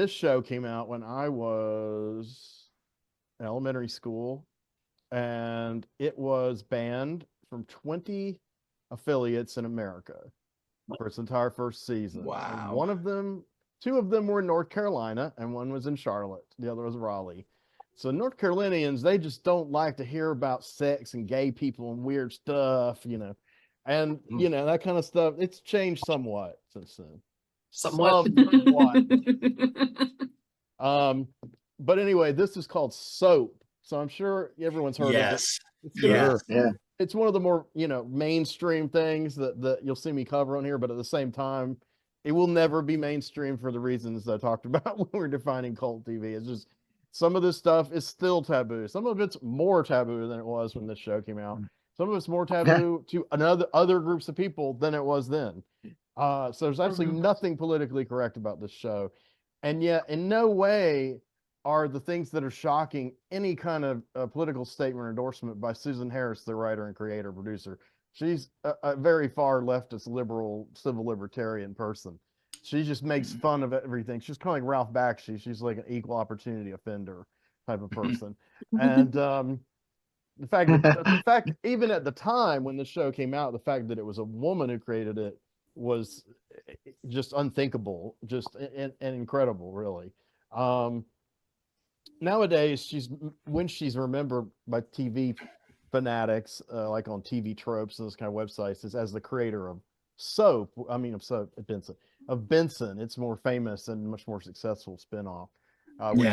this show came out when I was in elementary school, and it was banned from 20 affiliates in America for its entire first season. And Wow. one of them, two of them were in North Carolina, and one was in Charlotte. The other was Raleigh. So North Carolinians, they just don't like to hear about sex and gay people and weird stuff, and that kind of stuff. It's changed somewhat since then. Somewhat. But anyway, this is called Soap. So I'm sure everyone's heard of it. Yes. It's Yes. Yeah. it's one of the more, mainstream things that you'll see me cover on here, but at the same time, it will never be mainstream for the reasons I talked about when we're defining cult TV. It's just some of this stuff is still taboo. Some of it's more taboo than it was when this show came out. Some of it's more taboo to other groups of people than it was then. So there's absolutely nothing politically correct about this show. And yet, in no way are the things that are shocking any kind of political statement or endorsement by Susan Harris, the writer and creator, producer. She's a very far leftist, liberal, civil libertarian person. She just makes fun of everything. She's kind of like Ralph Bakshi. She's like an equal opportunity offender type of person. And the fact, even at the time when the show came out, the fact that it was a woman who created it was just unthinkable, just and incredible, really. Nowadays, when she's remembered by TV fanatics, like on TV tropes and those kind of websites, is as the creator of Soap. I mean, of Soap, Benson. It's more famous and much more successful spinoff, which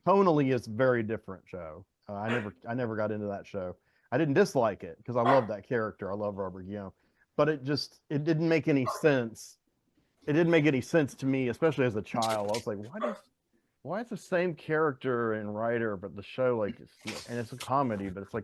tonally is very different show. I never got into that show. I didn't dislike it because I love that character. I love Robert Guillaume, but it didn't make any sense. It didn't make any sense to me, especially as a child. I was like, why is the same character and writer, but the show and it's a comedy, but it's like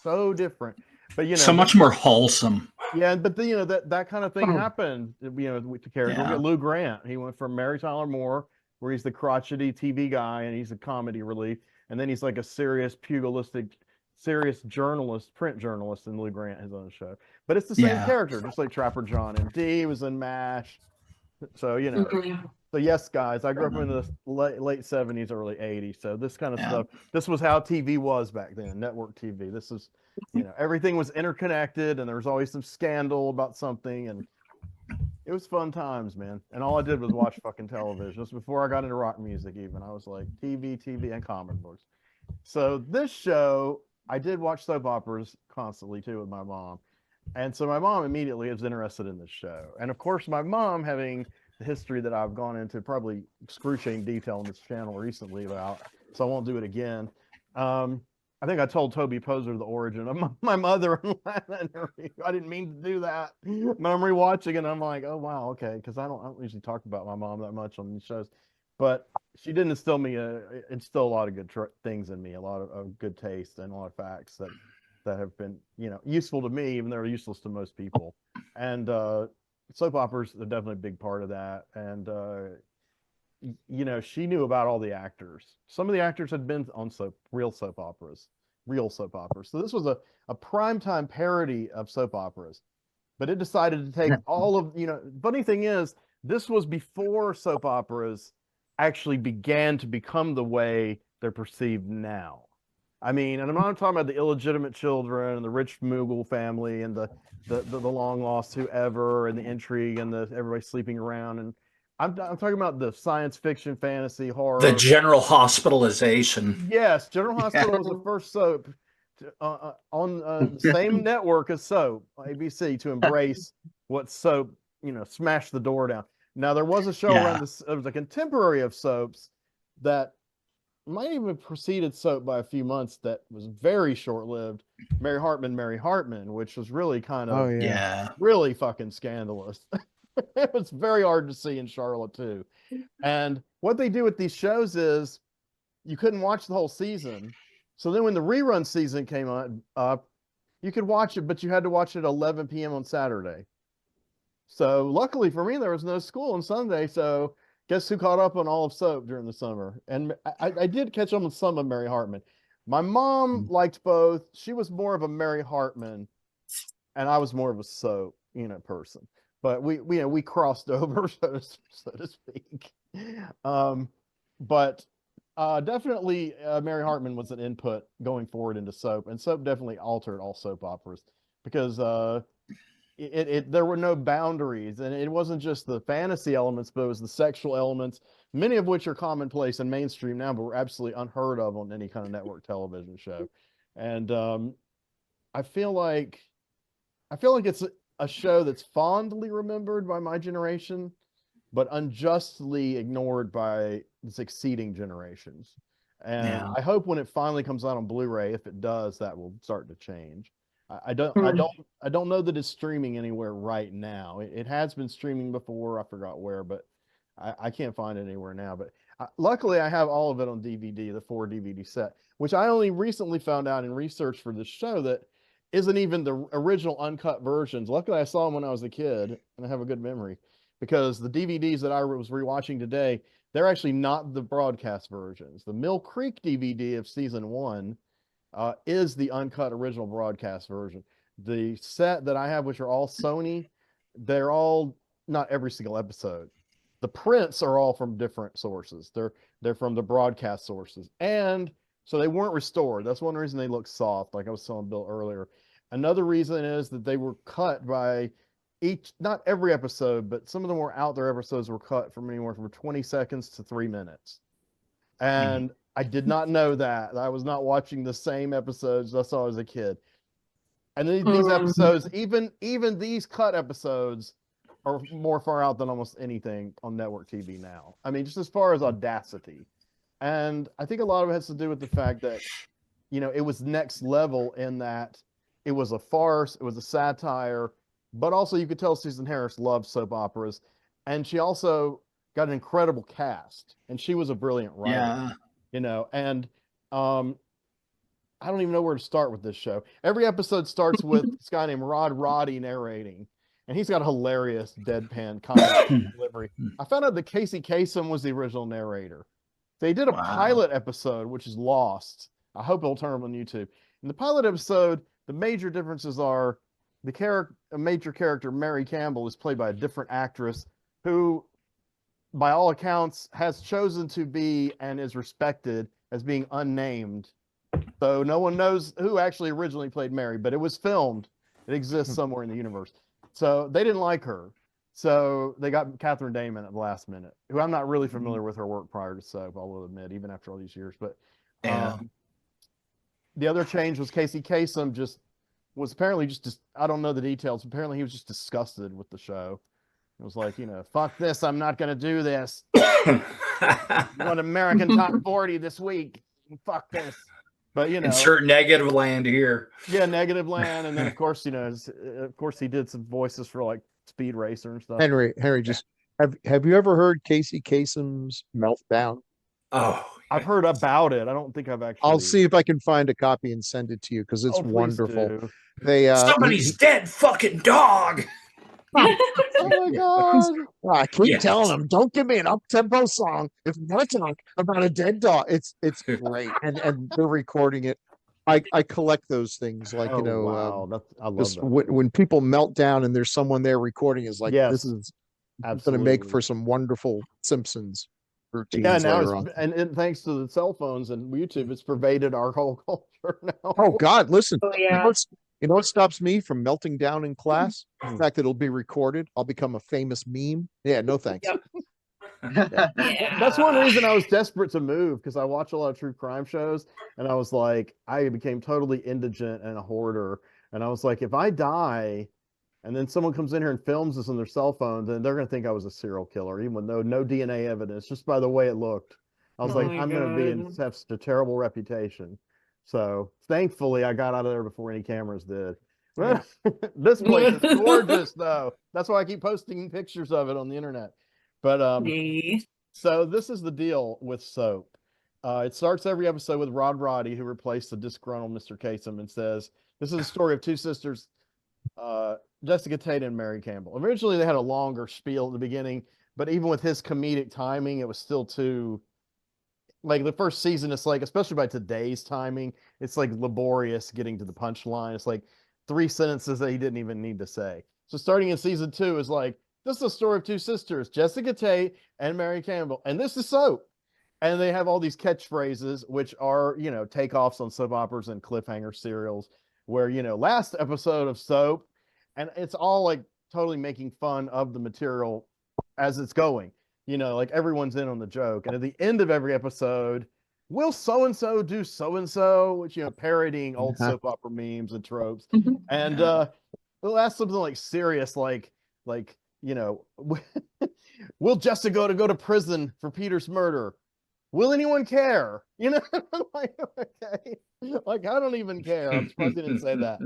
so different. But so much more wholesome. Yeah, but that kind of thing happened. With the character. Look at Lou Grant. He went from Mary Tyler Moore, where he's the crotchety TV guy and he's a comedy relief, and then he's like a serious pugilistic, serious journalist, print journalist in Lou Grant, his own show. But it's the same character, just like Trapper John MD was in MASH. So So yes, guys, I grew up in the late 70s, early 80s. So this kind of stuff, this was how TV was back then, network TV. This is, everything was interconnected and there was always some scandal about something. And it was fun times, man. And all I did was watch fucking television. This was before I got into rock music even. I was like TV, and comic books. So this show, I did watch soap operas constantly too with my mom. And so my mom immediately was interested in this show. And of course, my mom, having the history that I've gone into probably excruciating detail on this channel recently about, so I won't do it again. I think I told Toby Poser the origin of my mother. I didn't mean to do that. But I'm rewatching it and I'm like, oh wow, okay, because I don't usually talk about my mom that much on these shows. But she did instill a lot of good things in me, a lot of good taste and a lot of facts that have been, useful to me, even though they're useless to most people. And soap operas are definitely a big part of that. And she knew about all the actors. Some of the actors had been on real soap operas. So this was a primetime parody of soap operas, but it decided to take all of, funny thing is, this was before soap operas actually began to become the way they're perceived now. I mean, and I'm not talking about the illegitimate children and the rich Mughal family and the long lost whoever and the intrigue and everybody sleeping around. And I'm talking about the science fiction, fantasy, horror. The General Hospitalization. Yes, General Hospital was the first soap on the same network as Soap, ABC, to embrace what Soap, smash the door down. Now, there was a show around this, it was a contemporary of Soaps that might even preceded Soap by a few months that was very short-lived, Mary Hartman, which was really kind of really fucking scandalous. It was very hard to see in Charlotte too. And what they do with these shows is you couldn't watch the whole season. So then when the rerun season came up, you could watch it, but you had to watch it at 11 p.m. on Saturday. So luckily for me, there was no school on Sunday. So guess who caught up on all of Soap during the summer? And I did catch up on some of Mary Hartman. My mom liked both. She was more of a Mary Hartman, and I was more of a Soap, person. But we crossed over, so to speak. But definitely Mary Hartman was an input going forward into soap, and soap definitely altered all soap operas because there were no boundaries, and it wasn't just the fantasy elements, but it was the sexual elements, many of which are commonplace and mainstream now, but were absolutely unheard of on any kind of network television show. And I feel like it's a show that's fondly remembered by my generation, but unjustly ignored by the succeeding generations. And Yeah. I hope when it finally comes out on Blu-ray, if it does, that will start to change. I don't know that it's streaming anywhere right now. It has been streaming before. I forgot where, but I can't find it anywhere now. But luckily, I have all of it on DVD, the 4 DVD set, which I only recently found out in research for this show that isn't even the original uncut versions. Luckily, I saw them when I was a kid, and I have a good memory because the DVDs that I was rewatching today, they're actually not the broadcast versions. The Mill Creek DVD of season 1 is the uncut original broadcast version. The set that I have, which are all Sony, they're all not every single episode. The prints are all from different sources. They're from the broadcast sources, and so they weren't restored. That's one reason they look soft, like I was telling Bill earlier. Another reason is that they were cut by not every episode, but some of the more out there episodes were cut from anywhere from 20 seconds to 3 minutes. And I did not know that. I was not watching the same episodes I saw as a kid. And then these episodes, even these cut episodes, are more far out than almost anything on network TV now. I mean, just as far as audacity. And I think a lot of it has to do with the fact that, it was next level in that it was a farce, it was a satire, but also you could tell Susan Harris loved soap operas. And she also got an incredible cast, and she was a brilliant writer. Yeah. And I don't even know where to start with this show. Every episode starts with this guy named Rod Roddy narrating, and he's got a hilarious deadpan comedy delivery. I found out that Casey Kasem was the original narrator. They did a pilot episode, which is lost. I hope it'll turn up on YouTube. In the pilot episode, the major differences are a major character, Mary Campbell, is played by a different actress who, by all accounts, has chosen to be and is respected as being unnamed. So no one knows who actually originally played Mary, but it was filmed. It exists somewhere in the universe. So they didn't like her. So they got Catherine Damon at the last minute, who I'm not really familiar with her work prior to soap, I will admit, even after all these years. But the other change was Casey Kasem was apparently just, I don't know the details. Apparently he was just disgusted with the show. It was like, fuck this. I'm not going to do this. Won American Top 40 this week. Fuck this. But, insert negative land here. Yeah, negative land. And then, of course, he did some voices for like Speed Racer and stuff. Henry, just have you ever heard Casey Kasem's Meltdown? Oh, I've heard about it. I don't think I've actually. I'll see if I can find a copy and send it to you because it's wonderful. Do. Somebody's dead fucking dog. Oh my god! I keep telling them, don't give me an up-tempo song if you want to talk about a dead dog. It's great, and they're recording it. I collect those things, like wow. I love that. When people melt down and there's someone there recording, is like, this is going to make for some wonderful Simpsons routines. Yeah, now later on. And thanks to the cell phones and YouTube, it's pervaded our whole culture now. Oh God, listen! Oh, yeah. You know what stops me from melting down in class? The fact that it'll be recorded. I'll become a famous meme. Yeah, no thanks. Yep. That's one reason I was desperate to move, because I watch a lot of true crime shows, and I was like, I became totally indigent and a hoarder. And I was like, if I die and then someone comes in here and films this on their cell phone, then they're going to think I was a serial killer, even though no DNA evidence, just by the way it looked. I was like, I'm going to be in have such a terrible reputation. So thankfully I got out of there before any cameras did. This place is gorgeous though. That's why I keep posting pictures of it on the internet. But so this is the deal with soap. It starts every episode with Rod Roddy, who replaced the disgruntled Mr. Kasem, and says, this is a story of two sisters, Jessica Tate and Mary Campbell. Originally they had a longer spiel at the beginning, but even with his comedic timing, it was still too, like the first season, it's like, especially by today's timing, it's like laborious getting to the punchline. It's like 3 sentences that he didn't even need to say. So starting in season 2 is like, This is a story of two sisters, Jessica Tate and Mary Campbell, and this is soap. And they have all these catchphrases, which are, you know, takeoffs on soap operas and cliffhanger serials, where, you know, last episode of soap, and it's all like totally making fun of the material as it's going. You know, like everyone's in on the joke. And at the end of every episode, will so-and-so do so-and-so, which, you know, parodying old soap opera memes and tropes. And they'll ask something like serious, like, you know, will Jessica go to prison for Peter's murder? Will anyone care? You know, like, okay, like I don't even care. I'm surprised they didn't say that.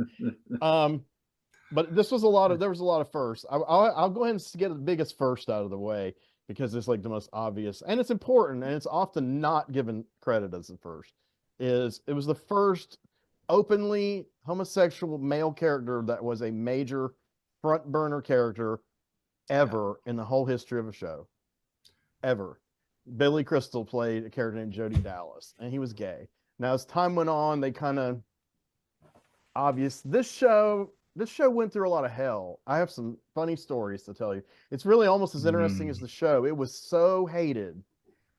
But this was there was a lot of firsts. I'll go ahead and get the biggest first out of the way because it's like the most obvious and it's important and it's often not given credit as the first. It was the first openly homosexual male character that was a major front burner character ever in the whole history of a show. Ever. Billy Crystal played a character named Jody Dallas, and he was gay. Now, as time went on, they kind of obvious. This show went through a lot of hell. I have some funny stories to tell you. It's really almost as interesting as the show. It was so hated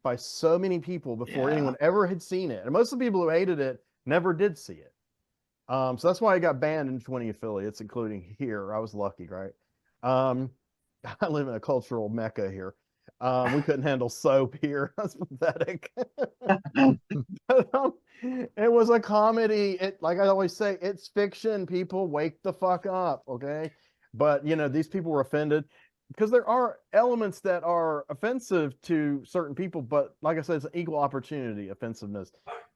by so many people before anyone ever had seen it, and most of the people who hated it never did see it. So that's why it got banned in 20 affiliates, including here. I was lucky, right? I live in a cultural mecca here. We couldn't handle soap here. That's pathetic. But, it was a comedy. Like I always say, it's fiction. People, wake the fuck up, okay? But you know, these people were offended because there are elements that are offensive to certain people. But like I said, it's an equal opportunity offensiveness.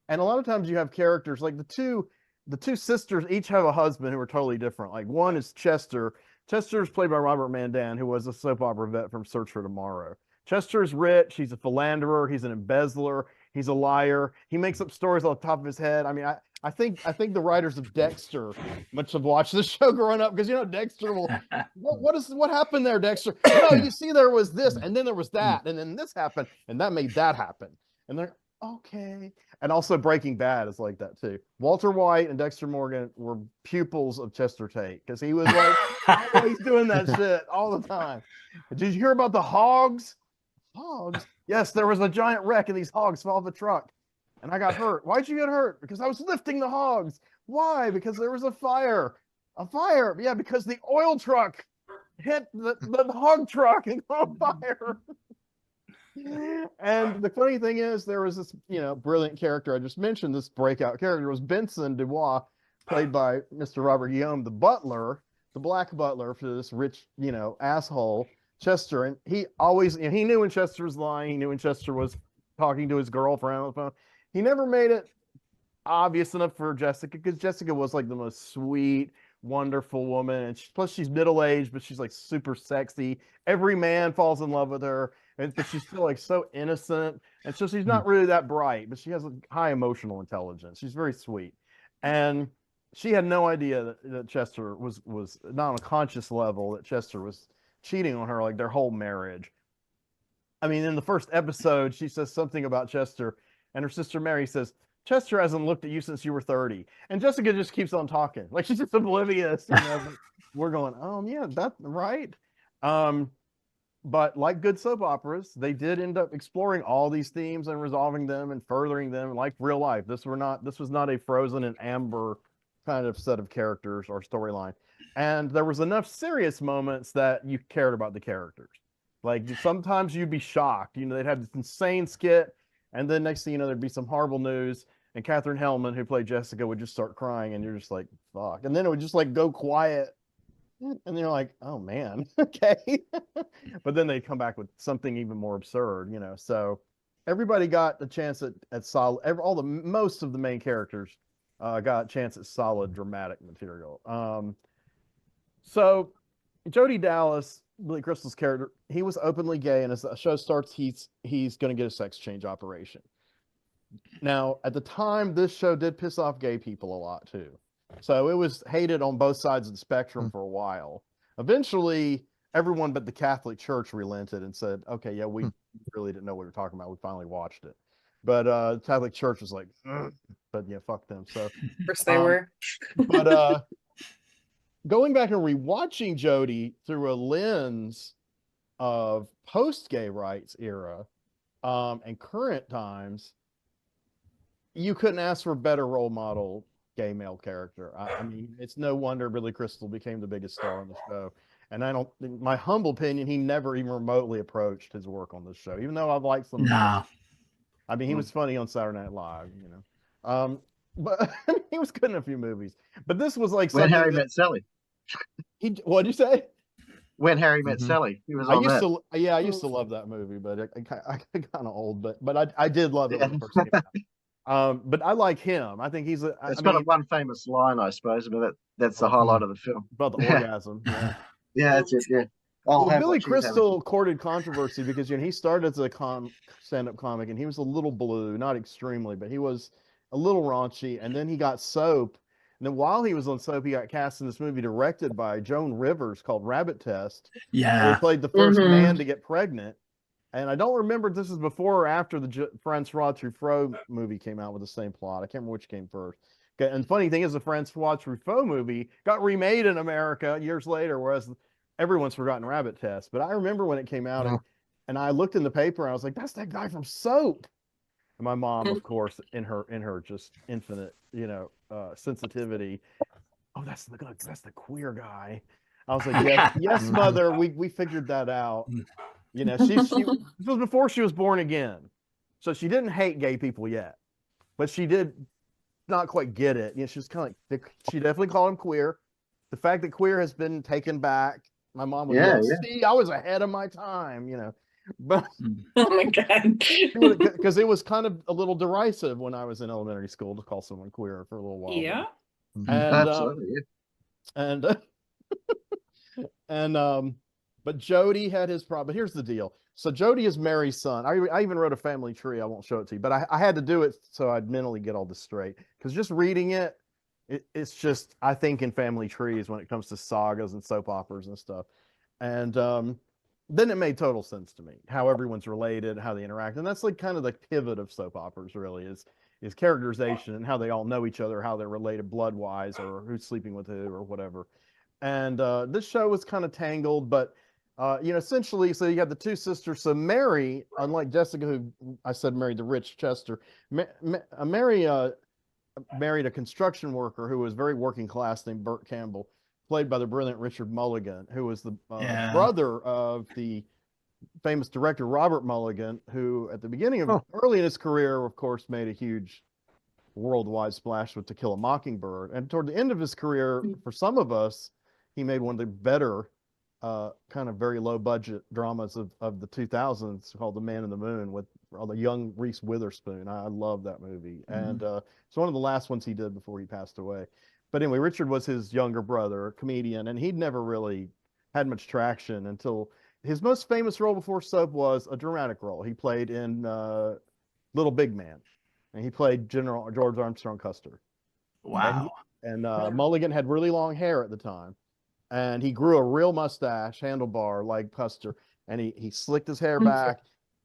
And a lot of times you have characters like the two sisters each have a husband who are totally different. Like one is Chester. Chester is played by Robert Mandan, who was a soap opera vet from Search for Tomorrow. Chester's rich. He's a philanderer. He's an embezzler. He's a liar. He makes up stories on the top of his head. I mean, I think the writers of Dexter must have watched the show growing up because, you know, Dexter will, what happened there, Dexter? No, you see, there was this, and then there was that, and then this happened, and that made that happen. And they're okay. And also Breaking Bad is like that too. Walter White and Dexter Morgan were pupils of Chester Tate because he was like always doing that shit all the time. Did you hear about the hogs? Hogs? Yes, there was a giant wreck and these hogs fell off the truck. And I got hurt. Why'd you get hurt? Because I was lifting the hogs. Why? Because there was a fire. A fire? Yeah, because the oil truck hit the hog truck and caught on fire. And the funny thing is, there was this, you know, brilliant character I just mentioned. This breakout character was Benson Dubois, played by Mr. Robert Guillaume, the butler, the black butler for this rich, you know, asshole Chester. And he always, you know, he knew when Chester was lying. He knew when Chester was talking to his girlfriend on the phone. He never made it obvious enough for Jessica because Jessica was like the most sweet, wonderful woman, and plus she's middle-aged, but she's like super sexy. Every man falls in love with her. But she's still like so innocent, and so she's not really that bright, but she has a high emotional intelligence. She's very sweet, and she had no idea that Chester was not on a conscious level that Chester was cheating on her like their whole marriage. I mean, in the first episode, she says something about Chester, and her sister Mary says, "Chester hasn't looked at you since you were 30," and Jessica just keeps on talking like she's just oblivious. You know? We're going, "Oh yeah, that's right." But like good soap operas, they did end up exploring all these themes and resolving them and furthering them like real life. This was not a Frozen and Amber kind of set of characters or storyline. And there was enough serious moments that you cared about the characters. Like sometimes you'd be shocked. You know, they'd have this insane skit, and then next thing you know, there'd be some horrible news, and Katherine Hellman, who played Jessica, would just start crying, and you're just like, fuck. And then it would just like go quiet. And you're like, oh man, okay. But then they come back with something even more absurd, you know. So everybody got a chance at solid. Most of the main characters got a chance at solid dramatic material. So Jody Dallas, Billy Crystal's character, he was openly gay, and as the show starts, he's going to get a sex change operation. Now, at the time, this show did piss off gay people a lot too. So it was hated on both sides of the spectrum for a while. Eventually, everyone but the Catholic Church relented and said, okay, yeah, we really didn't know what we were talking about. We finally watched it. But the Catholic Church was like, but yeah, fuck them. So of course they were. But going back and rewatching Jody through a lens of post-gay rights era and current times, you couldn't ask for a better role model gay male character. I mean, it's no wonder Billy Crystal became the biggest star on the show. And I don't, in my humble opinion, he never even remotely approached his work on this show, even though I've liked some. Nah. I mean, he was funny on Saturday Night Live, you know. But he was good in a few movies. But this was like When something Harry that Met Sally. what'd you say? When Harry Met Mhm. Sally, he was I on used that. to, yeah, I used to love that movie, but I kind of old, but I did love it when it first came out. But I like him. I think he's It's I got mean, one famous line, I suppose, but that's the Oh, highlight of the film. about the Yeah. orgasm. Yeah. Yeah, that's it. Yeah. I'll Well, have Billy what she's having. Crystal courted controversy because he started as a stand-up comic, and he was a little blue, not extremely, but he was a little raunchy. And then he got soap, and then while he was on soap, he got cast in this movie directed by Joan Rivers called Rabbit Test, where he Yeah. played the first man to get pregnant. And I don't remember if this is before or after the Francois Truffaut movie came out with the same plot. I can't remember which came first. Okay, and funny thing is, the Francois Truffaut movie got remade in America years later, whereas everyone's forgotten Rabbit Test. But I remember when it came out, and I looked in the paper, and I was like, "That's that guy from Soap." And my mom, of course, in her just infinite, sensitivity, oh, that's the queer guy. I was like, yes, mother, we figured that out. You know, this was before she was born again, so she didn't hate gay people yet, but she did not quite get it. You know, she's kind of like, she definitely called him queer. The fact that queer has been taken back, my mom would yell, "See, I was ahead of my time," you know. But oh my god, because it was kind of a little derisive when I was in elementary school to call someone queer for a little while. yeah. And Absolutely, yeah. But Jody had his problem. But here's the deal. So Jody is Mary's son. I even wrote a family tree. I won't show it to you, but I had to do it so I'd mentally get all this straight. Because just reading it's just, I think in family trees when it comes to sagas and soap operas and stuff. And then it made total sense to me how everyone's related, how they interact, and that's like kind of the pivot of soap operas. Really is characterization and how they all know each other, how they're related blood wise, or who's sleeping with who, or whatever. And this show was kind of tangled, but essentially, so you have the two sisters. So Mary, unlike Jessica, who I said married the rich Chester, Mary married a construction worker who was very working class named Burt Campbell, played by the brilliant Richard Mulligan, who was the brother of the famous director Robert Mulligan, who at the beginning of early in his career, of course, made a huge worldwide splash with To Kill a Mockingbird. And toward the end of his career, for some of us, he made one of the better kind of very low budget dramas of the 2000s called The Man in the Moon with the young Reese Witherspoon. I love that movie. And it's one of the last ones he did before he passed away. But anyway, Richard was his younger brother, a comedian, and he'd never really had much traction until his most famous role before soap was a dramatic role. He played in Little Big Man, and he played General George Armstrong Custer. Wow. And Mulligan had really long hair at the time, and he grew a real mustache, handlebar like Custer, and he slicked his hair back,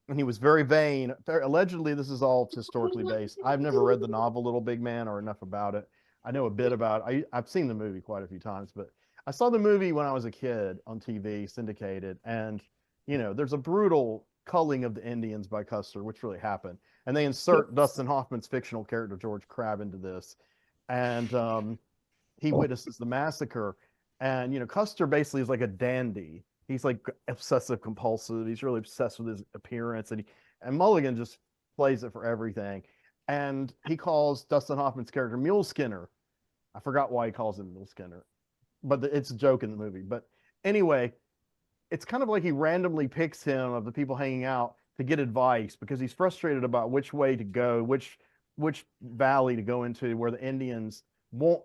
and he was very vain. Allegedly, this is all historically based. I've never read the novel Little Big Man or enough about it. I know a bit about it. I've seen the movie quite a few times, but I saw the movie when I was a kid on TV, syndicated, and there's a brutal culling of the Indians by Custer, which really happened, and they insert Dustin Hoffman's fictional character George Crabbe into this, and he witnesses the massacre, and Custer basically is like a dandy. He's like obsessive compulsive. He's really obsessed with his appearance, and Mulligan just plays it for everything, and he calls Dustin Hoffman's character Mule Skinner. I forgot why he calls him Mule Skinner, but it's a joke in the movie. But anyway, it's kind of like he randomly picks him of the people hanging out to get advice because he's frustrated about which way to go, which valley to go into where the Indians won't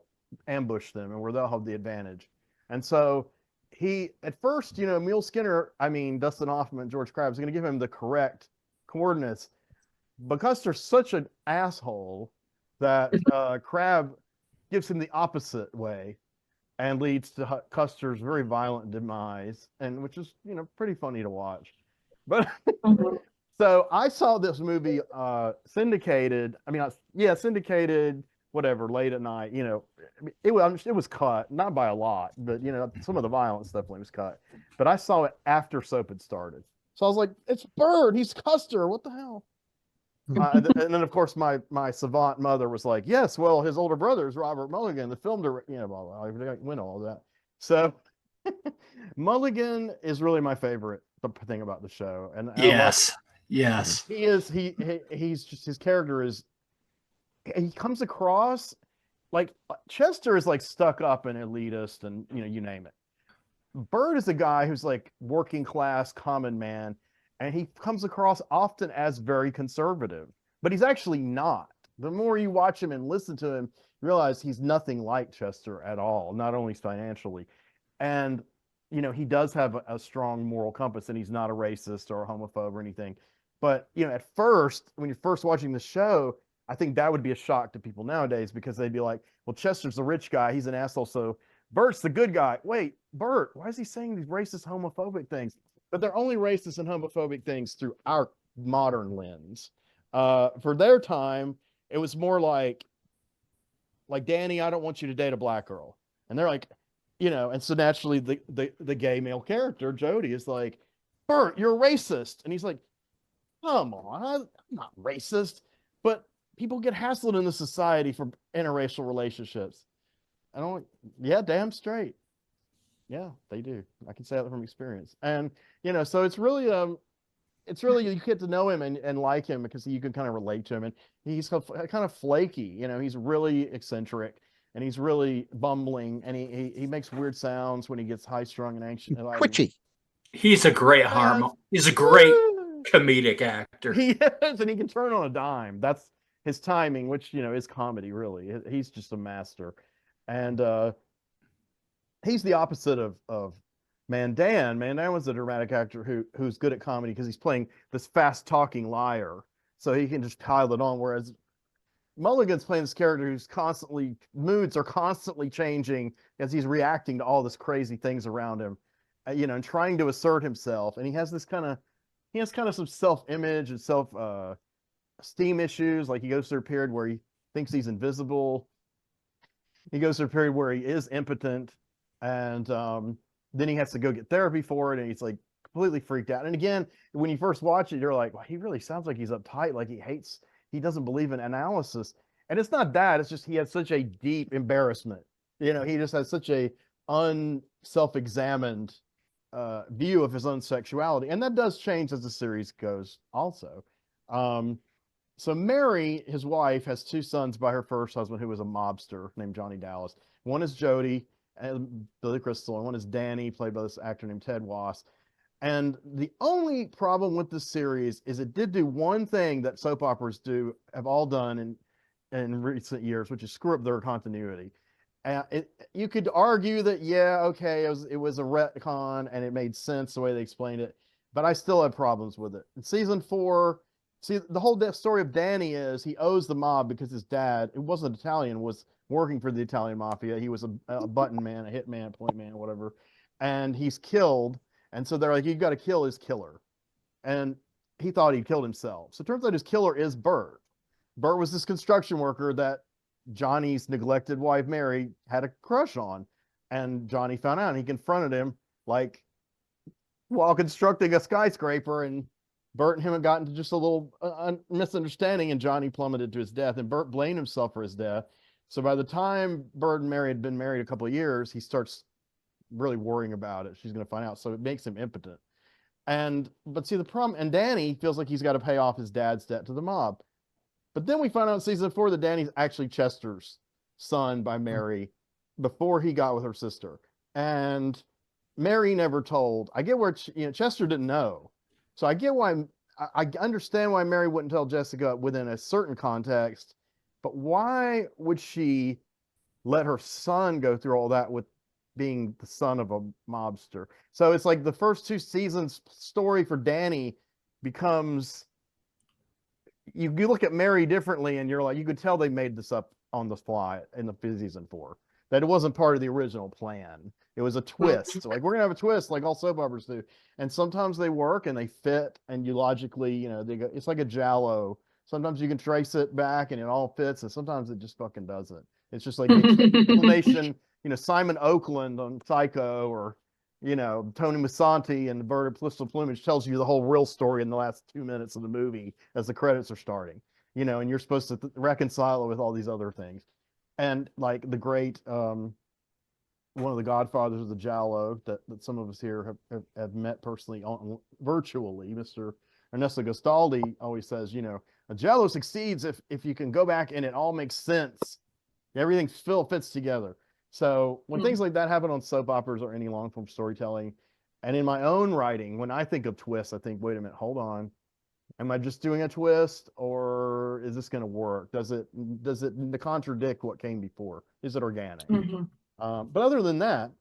ambush them and where they'll have the advantage. And so he, at first, Mule Skinner, Dustin Hoffman, George Crabbe, is going to give him the correct coordinates. But Custer's such an asshole that Crabbe gives him the opposite way and leads to Custer's very violent demise, and which is, pretty funny to watch. But so I saw this movie syndicated. Syndicated whatever, late at night, you know, it was cut, not by a lot, but you know, some of the violence definitely was cut. But I saw it after soap had started. So I was like, it's Bird, he's Custer, what the hell? And then of course my savant mother was like, yes, well, his older brother is Robert Mulligan, the film director, you know, blah, blah, blah. I went all of that. So Mulligan is really my favorite thing about the show. And yes, yes, he's just, his character is, he comes across like Chester is like stuck up and elitist and, you know, you name it. Bird is a guy who's like working class common man, and he comes across often as very conservative, but he's actually not. The more you watch him and listen to him, you realize he's nothing like Chester at all, not only financially. And, you know, he does have a strong moral compass, and he's not a racist or a homophobe or anything. But, you know, at first, when you're first watching the show, I think that would be a shock to people nowadays, because they'd be like, well, Chester's the rich guy, he's an asshole, so Bert's the good guy. Wait, Bert, why is he saying these racist, homophobic things? But they're only racist and homophobic things through our modern lens. For their time, it was more like Danny, I don't want you to date a black girl. And they're like, you know, and so naturally the gay male character, Jody, is like, Bert, you're a racist. And he's like, come on, I'm not racist. But people get hassled in the society for interracial relationships. Yeah, damn straight. Yeah, they do. I can say that from experience. And, you know, so it's really, you get to know him and like him, because you can kind of relate to him. And he's kind of flaky, you know, he's really eccentric, and he's really bumbling, and he makes weird sounds when he gets high strung and anxious. Twitchy. He's a great He's a great comedic actor. He is, and he can turn on a dime. That's his timing, which, you know, is comedy, really. He's just a master. And he's the opposite of Mandan. Mandan was a dramatic actor who's good at comedy because he's playing this fast-talking liar, so he can just pile it on. Whereas Mulligan's playing this character who's moods are constantly changing as he's reacting to all this crazy things around him, you know, and trying to assert himself. And he has some self-image and self-esteem issues. Like, he goes through a period where he thinks he's invisible. He goes through a period where he is impotent, and then he has to go get therapy for it, and he's like completely freaked out. And again, when you first watch it, you're like, well, he really sounds like he's uptight, like he doesn't believe in analysis. And it's not that, it's just he has such a deep embarrassment. You know, he just has such a unself-examined view of his own sexuality. And that does change as the series goes also. So Mary, his wife, has two sons by her first husband, who was a mobster named Johnny Dallas. One is Jody, and Billy Crystal, and one is Danny, played by this actor named Ted Wass. And the only problem with this series is it did do one thing that soap operas have all done in recent years, which is screw up their continuity. You could argue that, yeah, okay, it was a retcon and it made sense the way they explained it, but I still have problems with it. In season 4, see, the whole story of Danny is he owes the mob because his dad, who wasn't Italian, was working for the Italian mafia. He was a button man, a hit man, point man, whatever, and he's killed. And so they're like, you've got to kill his killer. And he thought he killed himself. So it turns out his killer is Bert. Bert was this construction worker that Johnny's neglected wife, Mary, had a crush on. And Johnny found out, and he confronted him like while constructing a skyscraper. And Bert and him had gotten to just a little misunderstanding, and Johnny plummeted to his death. And Bert blamed himself for his death. So by the time Bert and Mary had been married a couple of years, he starts really worrying about it. She's going to find out. So it makes him impotent. But see, the problem, and Danny feels like he's got to pay off his dad's debt to the mob. But then we find out in season 4 that Danny's actually Chester's son by Mary before he got with her sister. And Mary never told. I get where, Chester didn't know. So I get why, I understand why Mary wouldn't tell Jessica within a certain context, but why would she let her son go through all that with being the son of a mobster? So it's like the first 2 seasons story for Danny becomes, you look at Mary differently, and you're like, you could tell they made this up on the fly in the season 4, that it wasn't part of the original plan. It was a twist. So like, we're gonna have a twist like all soap operas do, and sometimes they work and they fit, and you logically, they go, it's like a giallo Sometimes you can trace it back and it all fits, and sometimes it just fucking doesn't. It's just like the explanation, Simon Oakland on Psycho, or Tony Musante and the Bird of Crystal Plumage tells you the whole real story in the last 2 minutes of the movie as the credits are starting. And you're supposed to reconcile it with all these other things. And like the great one of the godfathers of the Giallo that some of us here have met personally virtually, Mr. Ernesto Gastaldi always says, a Giallo succeeds if you can go back and it all makes sense. Everything fits together. So when things like that happen on soap operas or any long form storytelling, and in my own writing, when I think of twists, I think, wait a minute, hold on. Am I just doing a twist, or is this going to work? Does it contradict what came before? Is it organic? But other than that,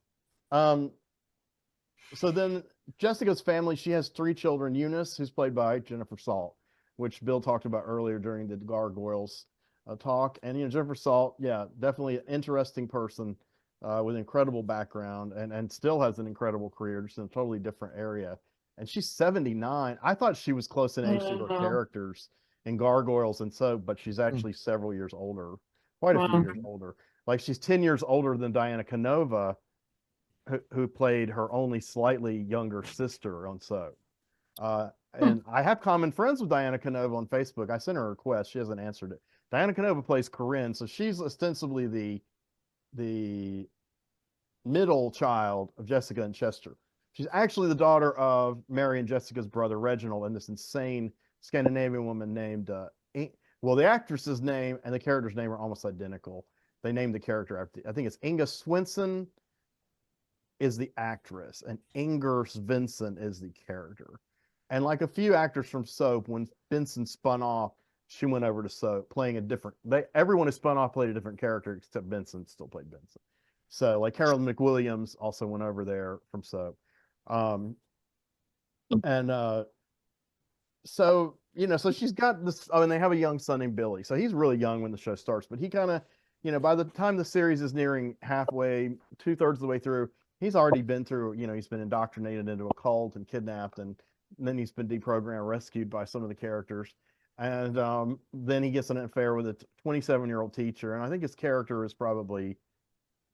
so then Jessica's family, she has 3 children. Eunice, who's played by Jennifer Salt, which Bill talked about earlier during the Gargoyles talk. And Jennifer Salt, yeah, definitely an interesting person with an incredible background, and still has an incredible career, just in a totally different area. And she's 79. I thought she was close in age to her characters in Gargoyles and so, but she's actually several years older, quite a few years older. Like she's 10 years older than Diana Canova, who played her only slightly younger sister on Soap. And I have common friends with Diana Canova on Facebook. I sent her a request. She hasn't answered it. Diana Canova plays Corinne, so she's ostensibly the middle child of Jessica and Chester. She's actually the daughter of Mary and Jessica's brother Reginald, and this insane Scandinavian woman named the actress's name and the character's name are almost identical. They named the character after, I think it's Inga Swenson is the actress, and Inger Svensson is the character. And like a few actors from Soap, when Benson spun off, she went over to Soap, playing a different. Everyone who spun off played a different character, except Benson still played Benson. So like Carolyn McWilliams also went over there from Soap. So so she's got this. Oh, and they have a young son named Billy. So he's really young when the show starts, but he kind of, by the time the series is nearing halfway, 2/3 of the way through, he's already been through. He's been indoctrinated into a cult and kidnapped, and then he's been deprogrammed, rescued by some of the characters, and then he gets an affair with a 27-year-old teacher, and I think his character is probably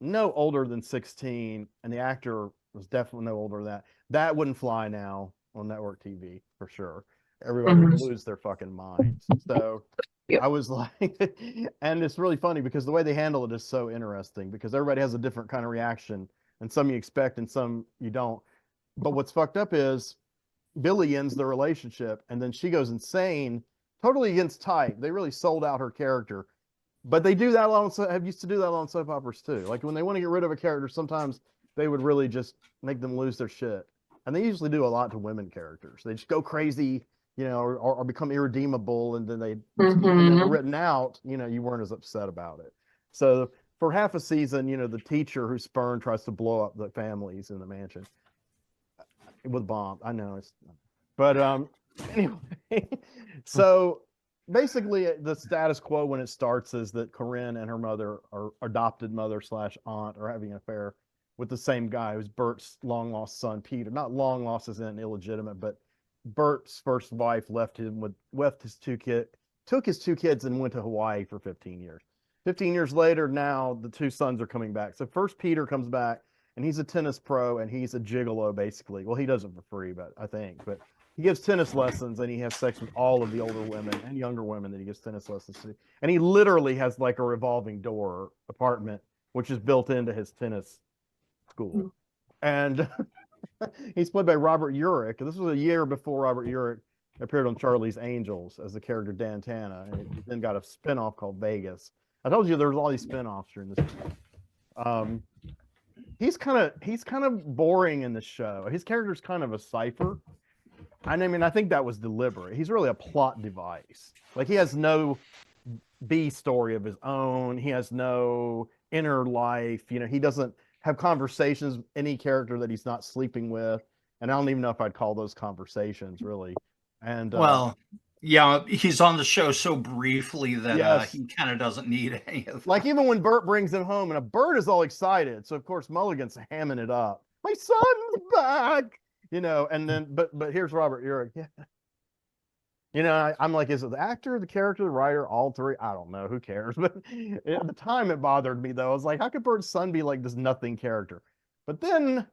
no older than 16, and the actor was definitely no older than that. That wouldn't fly now on network TV for sure. Everybody would lose their fucking minds. So I was like, and it's really funny because the way they handle it is so interesting, because everybody has a different kind of reaction, and some you expect and some you don't. But what's fucked up is Billy ends the relationship, and then she goes insane, totally against type. They really sold out her character. But they do that used to do that on soap operas too. Like when they want to get rid of a character, sometimes they would really just make them lose their shit. And they usually do a lot to women characters. They just go crazy, or become irredeemable, and then and then they're written out, you weren't as upset about it. So for half a season, the teacher who's spurned tries to blow up the families in the mansion with a bomb. I know but anyway, so basically the status quo when it starts is that Corinne and her mother, or adopted mother / aunt, are having an affair with the same guy who's Bert's long lost son, Peter. Not long lost as in illegitimate, but Bert's first wife took his 2 kids and went to Hawaii for 15 years. 15 years later, now the 2 sons are coming back. So first Peter comes back, and he's a tennis pro, and he's a gigolo basically. Well, he does it for free, but he gives tennis lessons, and he has sex with all of the older women and younger women that he gives tennis lessons to. And he literally has like a revolving door apartment, which is built into his tennis school. And he's played by Robert Urich. This was a year before Robert Urich appeared on Charlie's Angels as the character Dan Tana, and he then got a spinoff called Vegas. I told you there was all these spinoffs during this. He's kind of boring in the show. His character's kind of a cipher. I mean, I think that was deliberate. He's really a plot device. Like, he has no B story of his own. He has no inner life. He doesn't have conversations with any character that he's not sleeping with. And I don't even know if I'd call those conversations, really. And yeah, he's on the show so briefly that yes. He kind of doesn't need any of that. Like, even when Bert brings him home, and Bert is all excited. So, of course, Mulligan's hamming it up. My son's back! And then, but here's Robert Urich. You know, I'm like, is it the actor, the character, the writer, all three? I don't know. Who cares? But at the time, it bothered me though. I was like, how could Bert's son be like this nothing character? But then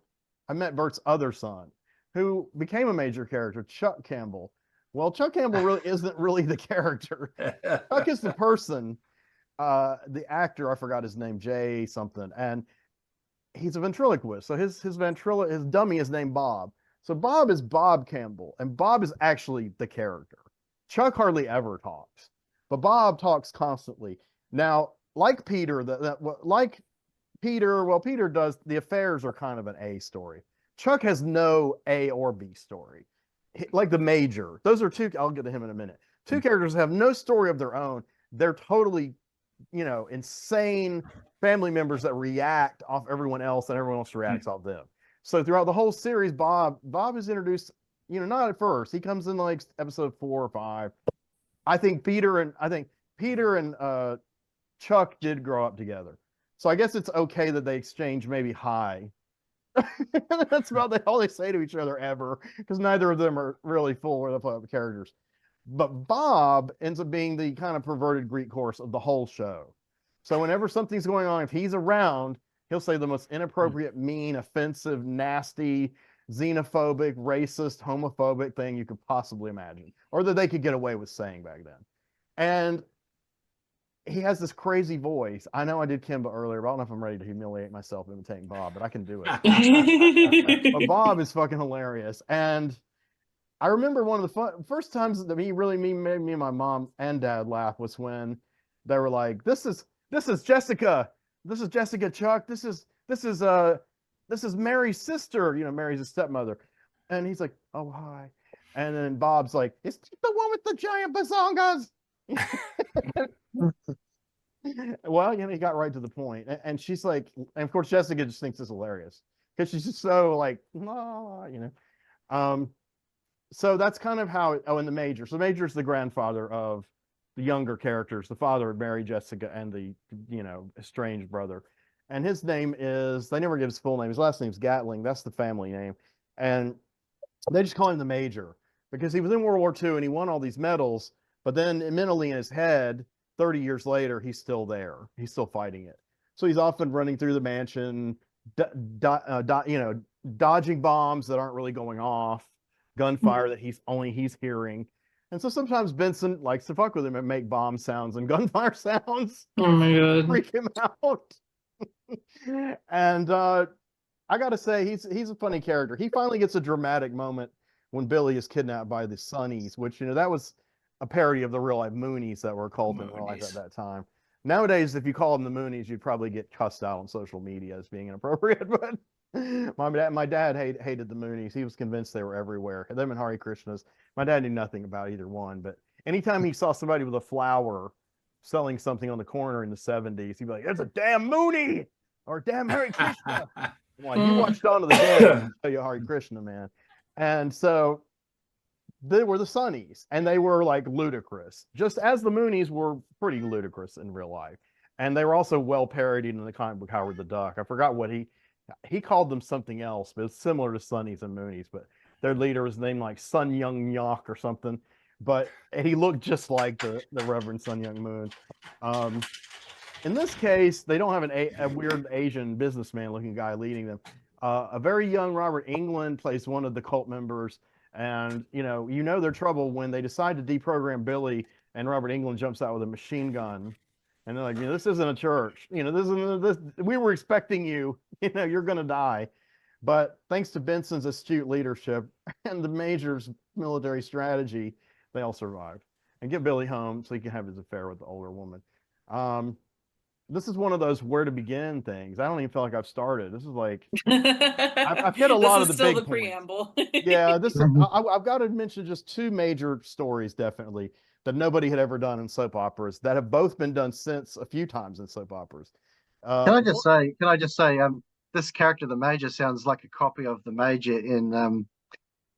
I met Bert's other son, who became a major character, Chuck Campbell. Well, Chuck Campbell really isn't really the character. Chuck is the person. The actor, I forgot his name, Jay something, and he's a ventriloquist. So his dummy is named Bob. So Bob is Bob Campbell, and Bob is actually the character. Chuck hardly ever talks, but Bob talks constantly. Now, like Peter, Peter does, the affairs are kind of an A story. Chuck has no A or B story. Like the Major, those are two. I'll get to him in a minute. Two characters have no story of their own. They're totally, insane family members that react off everyone else, and everyone else reacts off them. So throughout the whole series, Bob is introduced, not at first. He comes in like episode 4 or 5. I think Peter and Chuck did grow up together. So I guess it's okay that they exchange maybe hi. That's about all they say to each other ever, because neither of them are really full of characters. But Bob ends up being the kind of perverted Greek chorus of the whole show. So whenever something's going on, if he's around, he'll say the most inappropriate, mean, offensive, nasty, xenophobic, racist, homophobic thing you could possibly imagine, or that they could get away with saying back then. And he has this crazy voice. I know I did Kimba earlier, but I don't know if I'm ready to humiliate myself imitating Bob, but I can do it. But Bob is fucking hilarious. And I remember one of the first times that made me and my mom and dad laugh was when they were like, this is Jessica. This is Jessica, Chuck. This is Mary's sister. Mary's his stepmother. And he's like, oh, hi. And then Bob's like, is it the one with the giant bazongas? Well, he got right to the point. And she's like, and of course, Jessica just thinks it's hilarious because she's just so like, so that's kind of how and the Major. So the Major is the grandfather of the younger characters, the father of Mary, Jessica, and the, estranged brother. And his name is, they never give his full name. His last name's Gatling. That's the family name. And they just call him the Major because he was in World War II and he won all these medals. But then mentally in his head, 30 years later, he's still there. He's still fighting it. So he's often running through the mansion, dodging bombs that aren't really going off, gunfire that he's hearing. And so sometimes Benson likes to fuck with him and make bomb sounds and gunfire sounds. Oh my God. Freak him out. And I gotta say, he's a funny character. He finally gets a dramatic moment when Billy is kidnapped by the Sunnies, which, that was a parody of the real life Moonies that were called in real life at that time. Nowadays, if you call them the Moonies, you'd probably get cussed out on social media as being inappropriate. But my dad hated the Moonies. He was convinced they were everywhere. Them and Hare Krishnas. My dad knew nothing about either one. But anytime he saw somebody with a flower selling something on the corner in the 70s, he'd be like, "It's a damn Moonie or damn Hare Krishna." I'm like, you watched Dawn of the Dead, I'll tell you Hare Krishna, man. And so they were the Sunnies, and they were like ludicrous, just as the Moonies were pretty ludicrous in real life. And they were also well parodied in the comic book Howard the Duck. I forgot what he called them something else, but it's similar to Sunnies and Moonies. But their leader was named like Sun Young Nyok or something. But he looked just like the Reverend Sun Young Moon. In this case, they don't have a weird Asian businessman looking guy leading them. A very young Robert Englund plays one of the cult members. And, they're trouble when they decide to deprogram Billy and Robert Englund jumps out with a machine gun. And they're like, this isn't a church. We were expecting you. You're going to die. But thanks to Benson's astute leadership and the Major's military strategy, they all survived and get Billy home so he can have his affair with the older woman. This is one of those where to begin things. I don't even feel like I've started. This is like I've hit a lot of the big points. Preamble. Yeah, I've got to mention just 2 major stories definitely that nobody had ever done in soap operas that have both been done since a few times in soap operas. Can I just say, this character, the Major, sounds like a copy of the Major in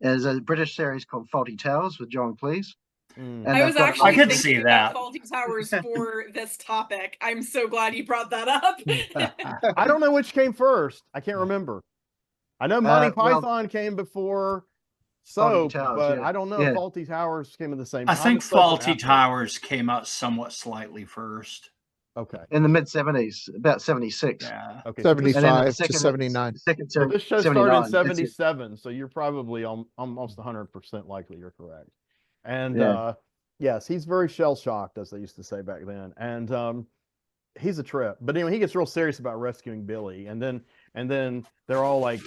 there's a British series called Faulty Towers with John Cleese. And I was actually I could thinking see about that. Faulty Towers for this topic. I'm so glad you brought that up. I don't know which came first. I can't remember. I know Monty Python came before Soap, Towers, but yeah. I don't know if Yeah. Faulty Towers came at the same I time. think Soap was Faulty after. Towers came out somewhat slightly first. Okay. In the mid 70s, about 76. Yeah. Okay. So this, And then the 75 to 79. second so series, this show started in 79. That's it. 77, so you're probably almost 100% likely you're correct. And Yeah. yes, he's very shell shocked, as they used to say back then. And he's a trip. But anyway, he gets real serious about rescuing Billy, and then they're all like,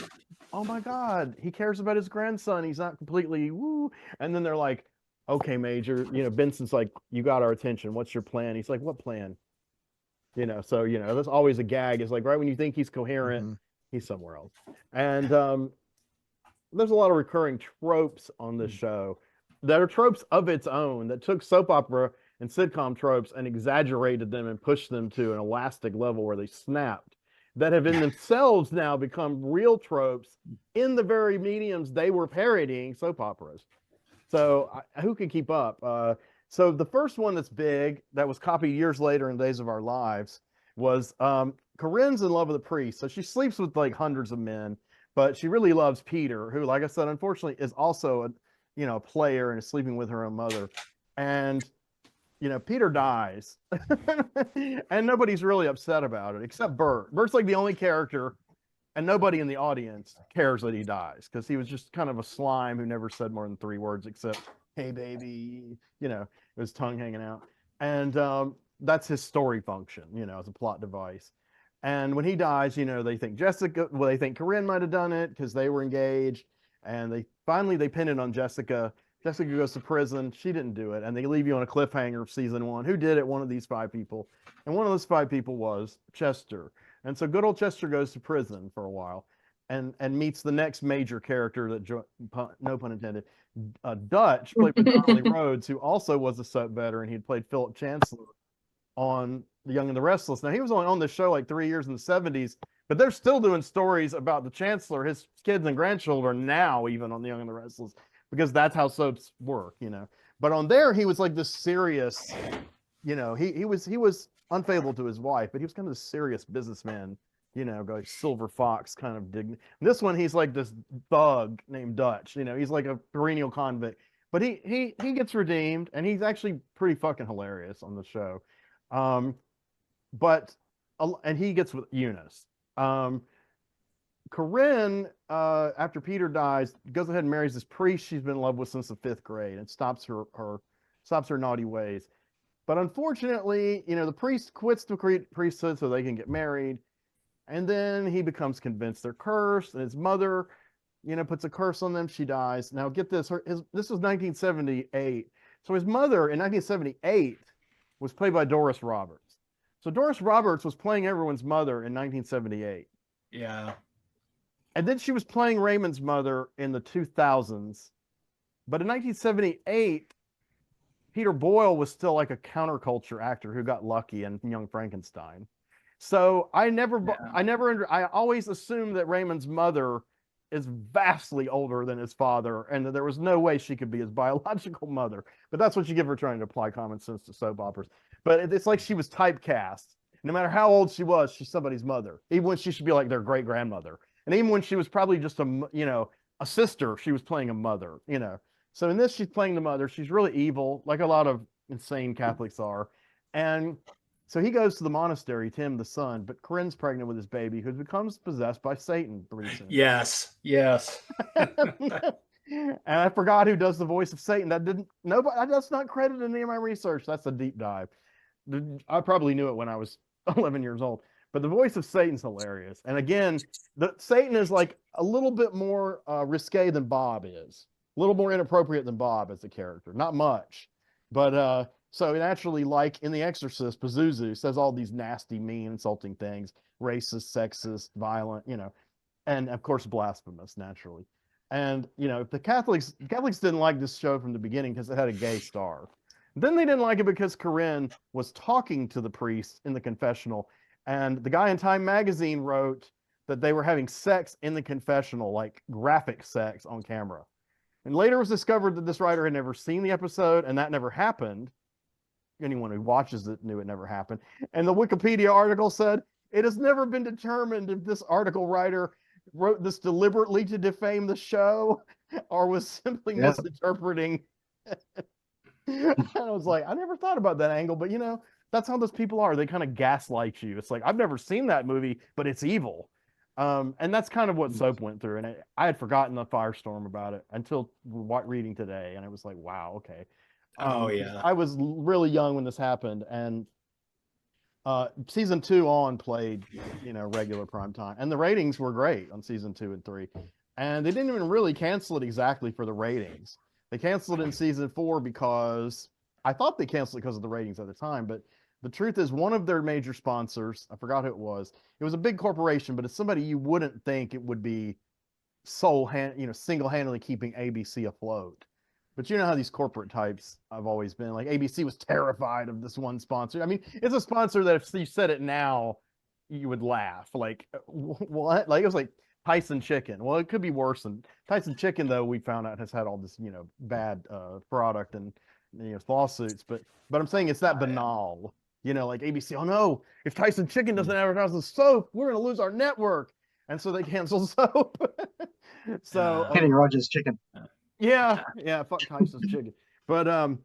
"Oh my God, he cares about his grandson. He's not completely woo." And then they're like, "Okay, Major, Benson's like, you got our attention. What's your plan?" He's like, "What plan?" So that's always a gag. It's like right when you think he's coherent, he's somewhere else. And there's a lot of recurring tropes on this show that are tropes of its own that took soap opera and sitcom tropes and exaggerated them and pushed them to an elastic level where they snapped, that have in themselves now become real tropes in the very mediums they were parodying, soap operas. So who can keep up? So the first one that's big, that was copied years later in Days of Our Lives, was Corinne's in love with a priest. So she sleeps with like hundreds of men, but she really loves Peter, who, like I said, unfortunately is also a player and is sleeping with her own mother. And Peter dies, and nobody's really upset about it except Bert. Bert's like the only character, and nobody in the audience cares that he dies because he was just kind of a slime who never said more than 3 words except "Hey, baby," his tongue hanging out, and that's his story function, as a plot device. And when he dies, they think they think Corinne might have done it because they were engaged, and they pin it on Jessica. Jessica goes to prison. She didn't do it. And they leave you on a cliffhanger of season 1. Who did it? One of these 5 people. And one of those 5 people was Chester. And so good old Chester goes to prison for a while and meets the next major character that, no pun intended, Dutch, played by Donnelly Rhodes, who also was a soap veteran. He'd played Philip Chancellor on The Young and the Restless. Now, he was only on the show like 3 years in the 70s, but they're still doing stories about the Chancellor, his kids and grandchildren now, even on The Young and the Restless, because that's how soaps work, But on there, he was like this serious, he was unfaithful to his wife, but he was kind of a serious businessman, like Silver Fox kind of dignity. This one, he's like this thug named Dutch, he's like a perennial convict, but he gets redeemed, and he's actually pretty fucking hilarious on the show. And he gets with Eunice. Corinne, after Peter dies, goes ahead and marries this priest she's been in love with since the 5th grade, and stops her naughty ways. But unfortunately, the priest quits the priesthood so they can get married, and then he becomes convinced they're cursed, and his mother, puts a curse on them. She dies. Now, get this: this was 1978, so his mother in 1978 was played by Doris Roberts. So Doris Roberts was playing everyone's mother in 1978. Yeah. And then she was playing Raymond's mother in the 2000s. But in 1978, Peter Boyle was still like a counterculture actor who got lucky in Young Frankenstein. So I always assumed that Raymond's mother is vastly older than his father, and that there was no way she could be his biological mother. But that's what you get for trying to apply common sense to soap operas. But it's like she was typecast. No matter how old she was, she's somebody's mother, even when she should be like their great grandmother. And even when she was probably just a sister, she was playing a mother, So in this, she's playing the mother. She's really evil, like a lot of insane Catholics are. And so he goes to the monastery, Tim, the son, but Corinne's pregnant with his baby, who becomes possessed by Satan pretty soon. Yes. And I forgot who does the voice of Satan. That's not credited in any of my research. That's a deep dive. I probably knew it when I was 11 years old. But the voice of Satan's hilarious. And again, Satan is like a little bit more risque than Bob is. A little more inappropriate than Bob as a character. Not much. But so naturally, like in The Exorcist, Pazuzu says all these nasty, mean, insulting things. Racist, sexist, violent, and of course blasphemous, naturally. And the Catholics didn't like this show from the beginning because it had a gay star. Then they didn't like it because Corinne was talking to the priest in the confessional. And the guy in Time magazine wrote that they were having sex in the confessional, like graphic sex on camera. And later it was discovered that this writer had never seen the episode, and that never happened. Anyone who watches it knew it never happened. And the Wikipedia article said, it has never been determined if this article writer wrote this deliberately to defame the show or was simply Yeah. misinterpreting. And I was like, I never thought about that angle, but that's how those people are. They kind of gaslight you. It's like, I've never seen that movie, but it's evil. And that's kind of what Soap went through. And I had forgotten the firestorm about it until reading today. And it was like, wow, okay. Oh yeah. I was really young when this happened. And season 2 on played, regular prime time. And the ratings were great on season 2 and 3. And they didn't even really cancel it exactly for the ratings. They canceled it in season 4 because I thought they canceled it because of the ratings at the time, but the truth is one of their major sponsors, I forgot who it was a big corporation, but it's somebody you wouldn't think it would be single-handedly keeping ABC afloat. But you know how these corporate types have always been. Like ABC was terrified of this one sponsor. I mean, it's a sponsor that if you said it now, you would laugh. Like, what? Like, it was like Tyson Chicken. Well, it could be worse than Tyson Chicken, though. We found out has had all this, bad product and lawsuits. But I'm saying it's that banal. Like ABC. Oh no! If Tyson Chicken doesn't advertise the soap, we're gonna lose our network. And so they canceled Soap. So Kenny Rogers chicken. yeah, fuck Tyson's Chicken. But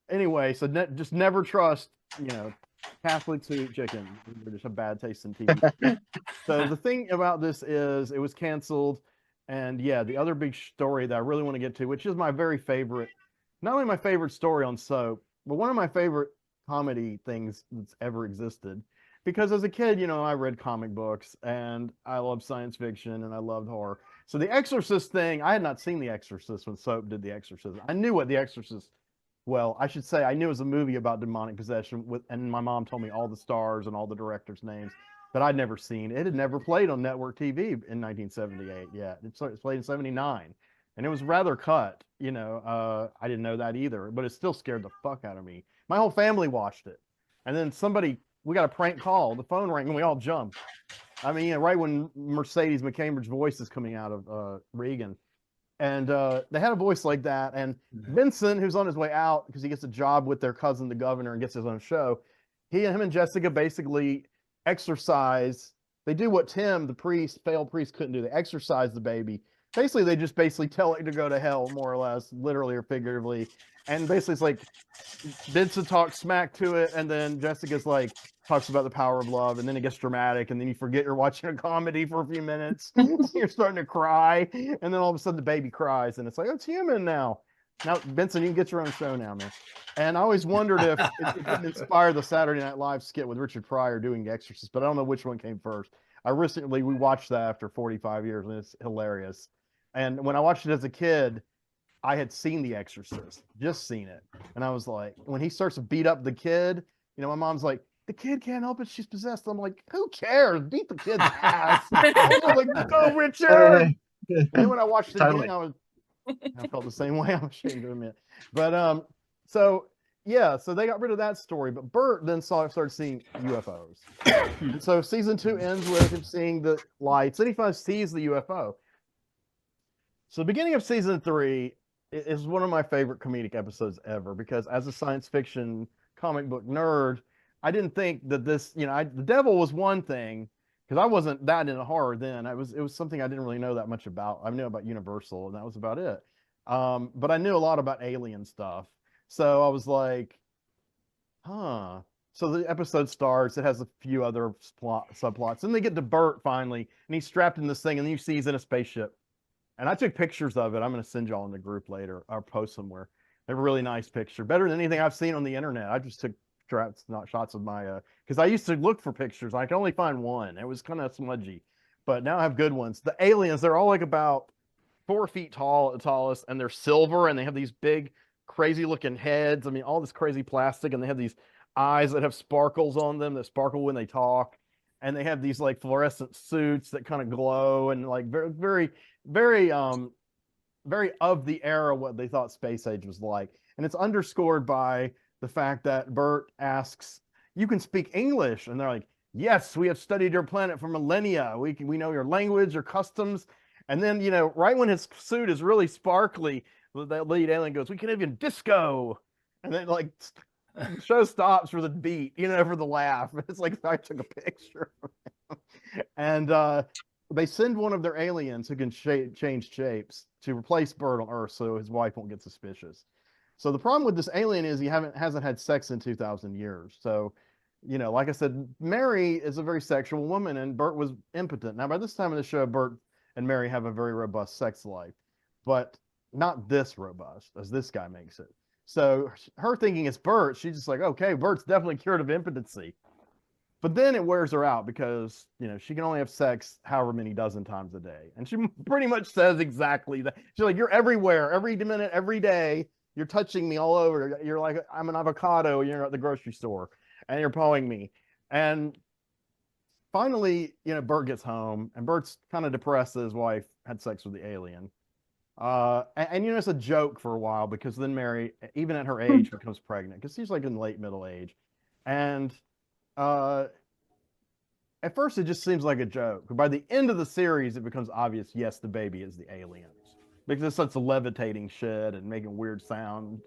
anyway, so just never trust Catholics who eat chicken. They're just a bad taste in TV. So the thing about this is it was canceled. And yeah, the other big story that I really want to get to, which is my very favorite, not only my favorite story on Soap, but one of my favorite comedy things that's ever existed. Because as a kid, I read comic books and I loved science fiction and I loved horror. So the Exorcist thing, I had not seen The Exorcist when Soap did The Exorcist. I knew what The Exorcist, well, I should say I knew it was a movie about demonic possession and my mom told me all the stars and all the directors' names, but I'd never seen it. It had never played on network TV in 1978 yet. It played in 79 and it was rather cut, I didn't know that either, but it still scared the fuck out of me. My whole family watched it. And then we got a prank call, the phone rang and we all jumped. I mean, right when Mercedes McCambridge's voice is coming out of Regan. And they had a voice like that. And Vincent, who's on his way out because he gets a job with their cousin, the governor, and gets his own show, him and Jessica basically exorcise. They do what Tim, the failed priest, couldn't do. They exorcise the baby. Basically, they just tell it to go to hell, more or less, literally or figuratively. And basically, it's like Vincent talks smack to it, and then Jessica's like talks about the power of love, and then it gets dramatic, and then you forget you're watching a comedy for a few minutes. You're starting to cry, and then all of a sudden the baby cries, and it's like, oh, it's human now. Now, Benson, you can get your own show now, man. And I always wondered if it didn't inspire the Saturday Night Live skit with Richard Pryor doing The Exorcist, but I don't know which one came first. We watched that after 45 years, and it's hilarious. And when I watched it as a kid, I had seen The Exorcist, just seen it. And I was like, when he starts to beat up the kid, my mom's like, the kid can't help it, she's possessed. I'm like, who cares? Beat the kid's ass. I was like, go, Richard. And then when I watched it again, I felt the same way. I'm ashamed to admit. But so they got rid of that story. But Bert then started seeing UFOs. And so season 2 ends with him seeing the lights. Then he finally sees the UFO. So the beginning of season 3 is one of my favorite comedic episodes ever, because as a science fiction comic book nerd, I didn't think that this, the devil was one thing, because I wasn't that into horror then. It was something I didn't really know that much about. I knew about Universal, and that was about it. But I knew a lot about alien stuff. So I was like, huh. So the episode starts. It has a few other subplots. And they get to Bert finally, and he's strapped in this thing, and then you see he's in a spaceship. And I took pictures of it. I'm going to send y'all in the group later or post somewhere. They're a really nice picture. Better than anything I've seen on the internet. I just took shots of my, because I used to look for pictures. I could only find one. It was kind of smudgy. But now I have good ones. The aliens, they're all like about 4 feet tall at the tallest, and they're silver, and they have these big, crazy looking heads. I mean, all this crazy plastic, and they have these eyes that have sparkles on them that sparkle when they talk. And they have these like fluorescent suits that kind of glow, and like very, very, very very of the era what they thought space age was like. And it's underscored by the fact that Bert asks, you can speak English? And they're like, yes, we have studied your planet for millennia. We know your language, your customs. And then, right when his suit is really sparkly, the lead alien goes, we can even disco. And then like the show stops for the beat, for the laugh. It's like I took a picture. And the they send one of their aliens who can change shapes to replace Bert on Earth, so his wife won't get suspicious. So the problem with this alien is he hasn't had sex in 2,000 years. So, you know, like I said, Mary is a very sexual woman, and Bert was impotent. Now, by this time in the show, Bert and Mary have a very robust sex life, but not this robust as this guy makes it. So her thinking it's Bert, she's just like, okay, Bert's definitely cured of impotency. But then it wears her out because, you know, she can only have sex however many dozen times a day. And she pretty much says exactly that. She's like, you're everywhere, every minute, every day. You're touching me all over. You're like, I'm an avocado. You're at the grocery store and you're pawing me. And finally, you know, Bert gets home and Bert's kind of depressed that his wife had sex with the alien. And you know, it's a joke for a while because then Mary, even at her age, becomes pregnant because she's like in late middle age. And at first it just seems like a joke, but by the end of the series it becomes obvious, yes, the baby is the aliens because it's such levitating shit and making weird sound.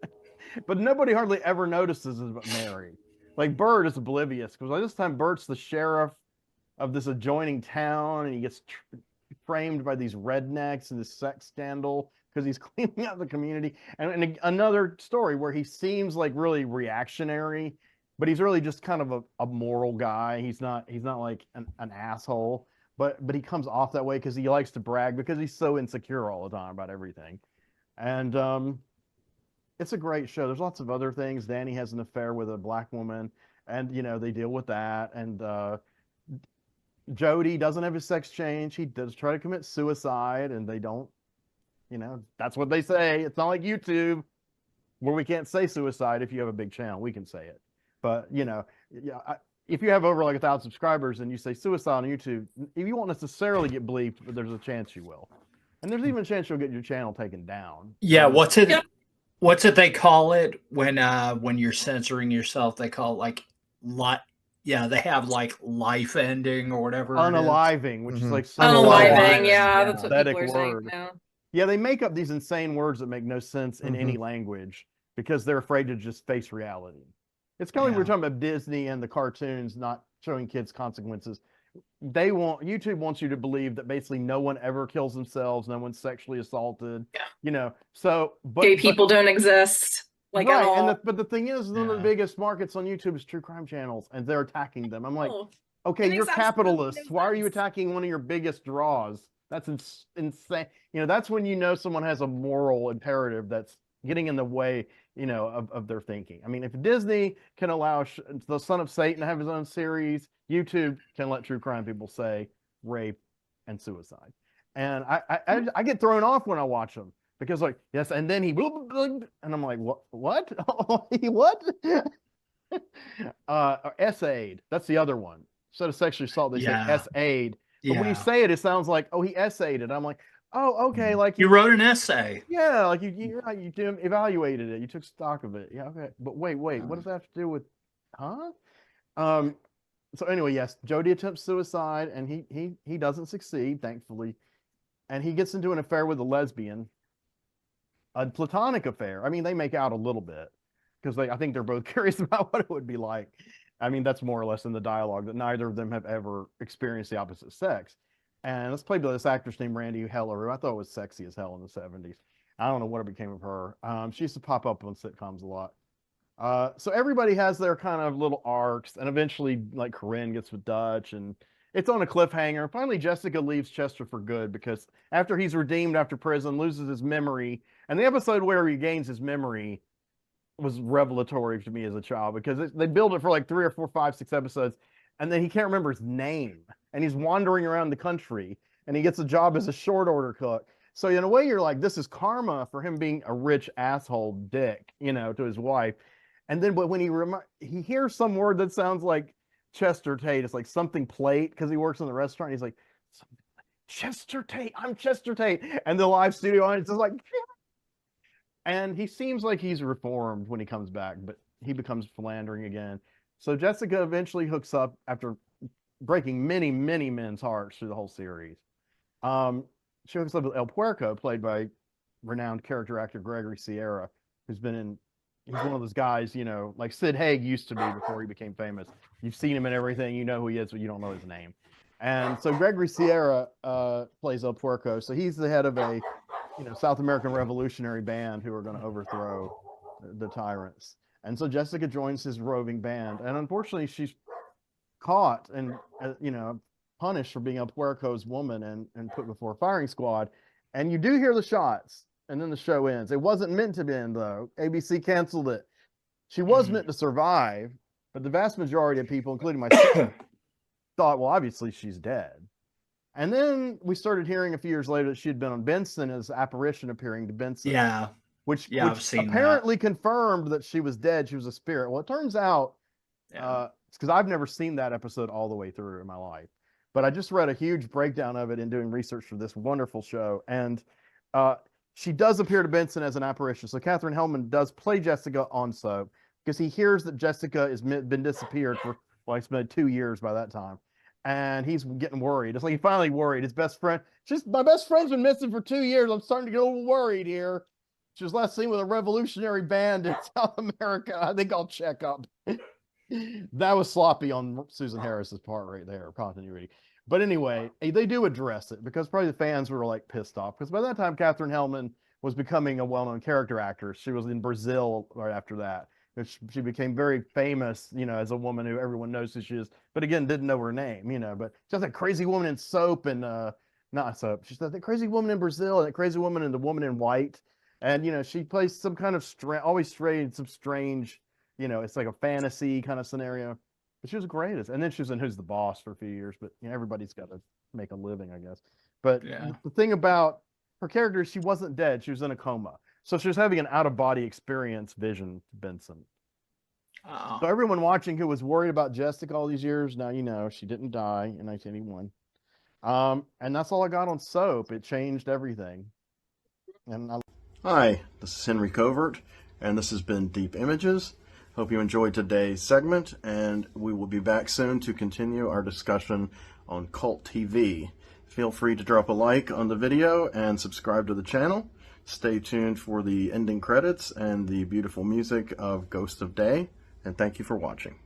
But nobody hardly ever notices it but Mary. Like Bert is oblivious because by this time Bert's the sheriff of this adjoining town and he gets framed by these rednecks in this sex scandal because he's cleaning out the community. And another story where he seems like really reactionary, but he's really just kind of a moral guy. He's not like an asshole, but he comes off that way because he likes to brag because he's so insecure all the time about everything. And it's a great show. There's lots of other things. Danny has an affair with a black woman, and you know they deal with that. And Jody doesn't have his sex change. He does try to commit suicide, and they don't. You know, that's what they say. It's not like YouTube where we can't say suicide if you have a big channel. We can say it. But, you know, if you have over like 1,000 subscribers and you say suicide on YouTube, you won't necessarily get bleeped, but there's a chance you will. And there's even a chance you'll get your channel taken down. Yeah, what's it they call it when you're censoring yourself? They call it like they have like life ending or whatever. Unaliving, which is like unaliving, yeah, that's what people are saying now. Yeah, they make up these insane words that make no sense in any language because they're afraid to just face reality. It's kind of like we were talking about Disney and the cartoons not showing kids consequences. YouTube wants you to believe that basically no one ever kills themselves, no one's sexually assaulted. Yeah. You know, so gay people don't exist. Like right, at all. But the thing is, one of the biggest markets on YouTube is true crime channels, and they're attacking them. I'm like, okay, you're capitalists. Why are you attacking one of your biggest draws? That's insane. You know, that's when you know someone has a moral imperative that's getting in the way, you know, of their thinking. I mean, if Disney can allow the Son of Satan to have his own series, YouTube can let true crime people say rape and suicide. And I get thrown off when I watch them because like, yes, and then he, and I'm like, what? He what? S-aid. That's the other one. Instead of sexually assault, they say S-aid. But when you say it, it sounds like, oh, he essayed it. I'm like, oh, okay, like you wrote an essay. Yeah, like you evaluated it. You took stock of it. Yeah, okay. But wait, what does that have to do with? Huh? So anyway, yes, Jody attempts suicide, and he doesn't succeed, thankfully, and he gets into an affair with a lesbian, a platonic affair. I mean, they make out a little bit because I think they're both curious about what it would be like. I mean, that's more or less in the dialogue that neither of them have ever experienced the opposite sex. And it's played by this actress named Randy Heller, who I thought was sexy as hell in the 70s. I don't know what became of her. She used to pop up on sitcoms a lot. So everybody has their kind of little arcs, and eventually, like, Corinne gets with Dutch, and it's on a cliffhanger. Finally, Jessica leaves Chester for good because after he's redeemed after prison, loses his memory. And the episode where he gains his memory was revelatory to me as a child because they build it for like 3 or 4, 5, 6 episodes, and then he can't remember his name, and he's wandering around the country, and he gets a job as a short order cook. So in a way, you're like, this is karma for him being a rich asshole dick, you know, to his wife. And then, but when he hears some word that sounds like Chester Tate, it's like something plate because he works in the restaurant. He's like, Chester Tate, I'm Chester Tate, and the live studio audience is like. And he seems like he's reformed when he comes back, but he becomes philandering again. So Jessica eventually hooks up after breaking many, many men's hearts through the whole series. She hooks up with El Puerco, played by renowned character actor Gregory Sierra, he's one of those guys, you know, like Sid Haig used to be before he became famous. You've seen him in everything, you know who he is, but you don't know his name. And so Gregory Sierra plays El Puerco. So he's the head of a, South American revolutionary band who are going to overthrow the tyrants. And so Jessica joins his roving band. And unfortunately, she's caught and, punished for being El Puerco's woman and put before a firing squad. And you do hear the shots, and then the show ends. It wasn't meant to end, though. ABC canceled it. She was meant to survive, but the vast majority of people, including myself, thought, well, obviously she's dead. And then we started hearing a few years later that she had been on Benson as apparition appearing to Benson. Yeah. Which I've seen apparently confirmed that she was dead. She was a spirit. Well, it turns out, it's because I've never seen that episode all the way through in my life. But I just read a huge breakdown of it in doing research for this wonderful show. And she does appear to Benson as an apparition. So Katherine Hellman does play Jessica on Soap because he hears that Jessica has been disappeared for, well, it's been 2 years by that time. And he's getting worried. It's like he finally worried. His best friend, my best friend's been missing for 2 years. I'm starting to get a little worried here. She was last seen with a revolutionary band in South America. I think I'll check up. That was sloppy on Susan Harris's part right there, continuity. But anyway, they do address it because probably the fans were like pissed off because by that time, Katherine Hellman was becoming a well-known character actress. She was in Brazil right after that. She became very famous, as a woman who everyone knows who she is, but again, didn't know her name, but she's that crazy woman in Soap and not Soap. She's that crazy woman in Brazil and that crazy woman and the Woman in White. And, she plays some kind of some strange, it's like a fantasy kind of scenario, but she was great. And then she was in Who's the Boss for a few years, but everybody's got to make a living, I guess. But the thing about her character, she wasn't dead. She was in a coma. So she was having an out-of-body experience vision to Benson. Oh. So everyone watching who was worried about Jessica all these years, now she didn't die in 1981. And that's all I got on Soap. It changed everything. Hi, this is Henry Covert, and this has been Deep Images. Hope you enjoyed today's segment, and we will be back soon to continue our discussion on cult TV. Feel free to drop a like on the video and subscribe to the channel. Stay tuned for the ending credits and the beautiful music of Ghost of Day, and thank you for watching.